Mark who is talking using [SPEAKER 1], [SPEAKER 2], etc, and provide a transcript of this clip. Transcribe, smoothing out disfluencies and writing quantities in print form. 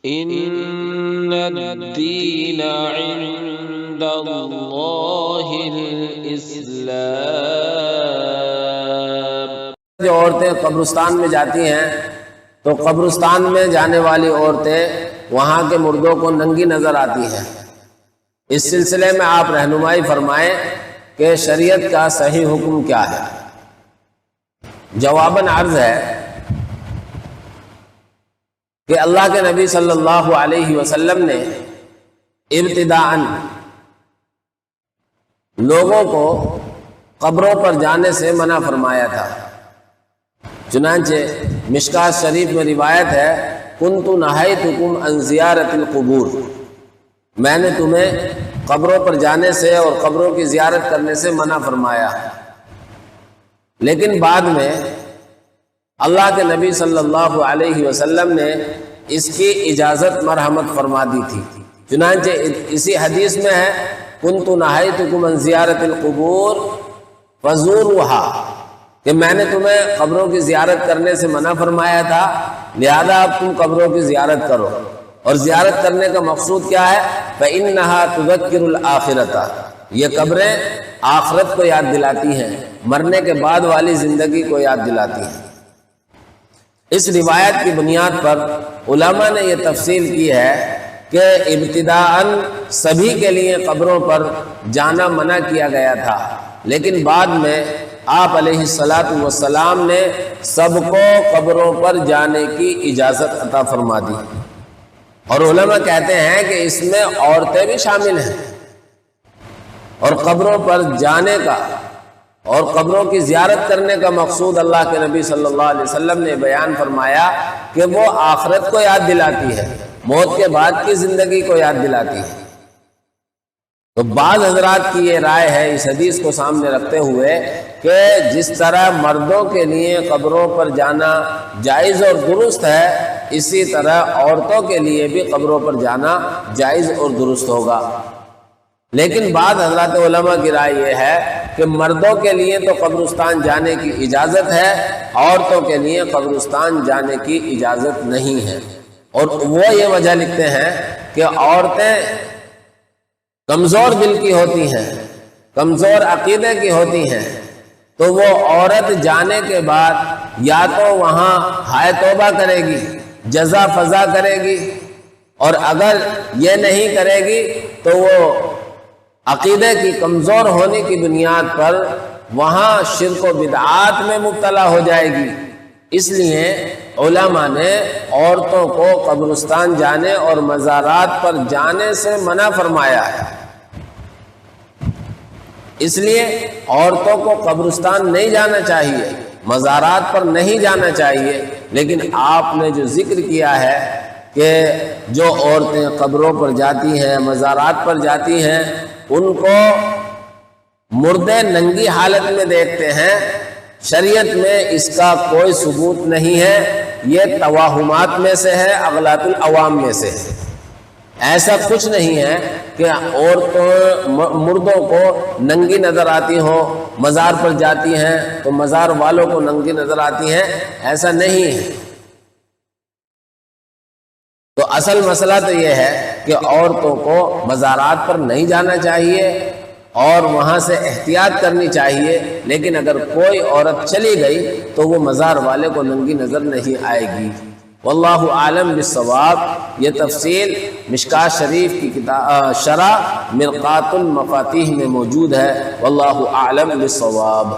[SPEAKER 1] ان الدین عند اللہ الاسلام۔
[SPEAKER 2] جو عورتیں قبرستان میں جاتی ہیں تو قبرستان میں جانے والی عورتیں وہاں کے مردوں کو ننگی نظر آتی ہیں۔ اس سلسلے میں آپ رہنمائی فرمائیں کہ شریعت کا صحیح حکم کیا ہے۔ جواباً عرض ہے کہ اللہ کے نبی صلی اللہ علیہ وسلم نے ابتداءً لوگوں کو قبروں پر جانے سے منع فرمایا تھا۔ چنانچہ مشکوٰۃ شریف میں روایت ہے، کنت نہیتکم عن زیارت القبور، میں نے تمہیں قبروں پر جانے سے اور قبروں کی زیارت کرنے سے منع فرمایا۔ لیکن بعد میں اللہ کے نبی صلی اللہ علیہ وسلم نے اس کی اجازت مرحمت فرما دی تھی۔ چنانچہ اسی حدیث میں ہے، کنت نہیتکم عن زیارت القبور فزوروہا، کہ میں نے تمہیں قبروں کی زیارت کرنے سے منع فرمایا تھا، لہذا اب تم قبروں کی زیارت کرو۔ اور زیارت کرنے کا مقصود کیا ہے؟ فإنہا تذکر الآخرۃ، یہ قبریں آخرت کو یاد دلاتی ہیں، مرنے کے بعد والی زندگی کو یاد دلاتی ہیں۔ اس روایت کی بنیاد پر علماء نے یہ تفصیل کی ہے کہ ابتداءً سبھی کے لیے قبروں پر جانا منع کیا گیا تھا، لیکن بعد میں آپ علیہ السلام نے سب کو قبروں پر جانے کی اجازت عطا فرما دی۔ اور علماء کہتے ہیں کہ اس میں عورتیں بھی شامل ہیں، اور قبروں پر جانے کا اور قبروں کی زیارت کرنے کا مقصود اللہ کے نبی صلی اللہ علیہ وسلم نے بیان فرمایا کہ وہ آخرت کو یاد دلاتی ہے، موت کے بعد کی زندگی کو یاد دلاتی ہے۔ تو بعض حضرات کی یہ رائے ہے اس حدیث کو سامنے رکھتے ہوئے کہ جس طرح مردوں کے لیے قبروں پر جانا جائز اور درست ہے، اسی طرح عورتوں کے لیے بھی قبروں پر جانا جائز اور درست ہوگا۔ لیکن بعض حضرات علماء کی رائے یہ ہے کہ مردوں کے لیے تو قبرستان جانے کی اجازت ہے، عورتوں کے لیے قبرستان جانے کی اجازت نہیں ہے۔ اور وہ یہ وجہ لکھتے ہیں کہ عورتیں کمزور دل کی ہوتی ہیں، کمزور عقیدے کی ہوتی ہیں، تو وہ عورت جانے کے بعد یا تو وہاں ہائے توبہ کرے گی، جزا فضا کرے گی، اور اگر یہ نہیں کرے گی تو وہ عقیدے کی کمزور ہونے کی بنیاد پر وہاں شرک و بدعات میں مبتلا ہو جائے گی۔ اس لیے علماء نے عورتوں کو قبرستان جانے اور مزارات پر جانے سے منع فرمایا ہے۔ اس لیے عورتوں کو قبرستان نہیں جانا چاہیے، مزارات پر نہیں جانا چاہیے، لیکن آپ نے جو ذکر کیا ہے کہ جو عورتیں قبروں پر جاتی ہیں، مزارات پر جاتی ہیں، ان کو مردے ننگی حالت میں دیکھتے ہیں، شریعت میں اس کا کوئی ثبوت نہیں ہے، یہ توہمات میں سے ہے، اغلاط العوام میں سے ہے۔ ایسا کچھ نہیں ہے کہ عورتوں مردوں کو ننگی نظر آتی ہوں، مزار پر جاتی ہیں تو مزار والوں کو ننگی نظر آتی ہیں، ایسا نہیں ہے۔ تو اصل مسئلہ تو یہ ہے کہ عورتوں کو مزارات پر نہیں جانا چاہیے اور وہاں سے احتیاط کرنی چاہیے، لیکن اگر کوئی عورت چلی گئی تو وہ مزار والے کو ننگی نظر نہیں آئے گی۔ واللہ اعلم بالصواب۔ یہ تفصیل مشکوٰۃ شریف کی شرح مرقات المفاتیح میں موجود ہے۔ واللہ اعلم بالصواب۔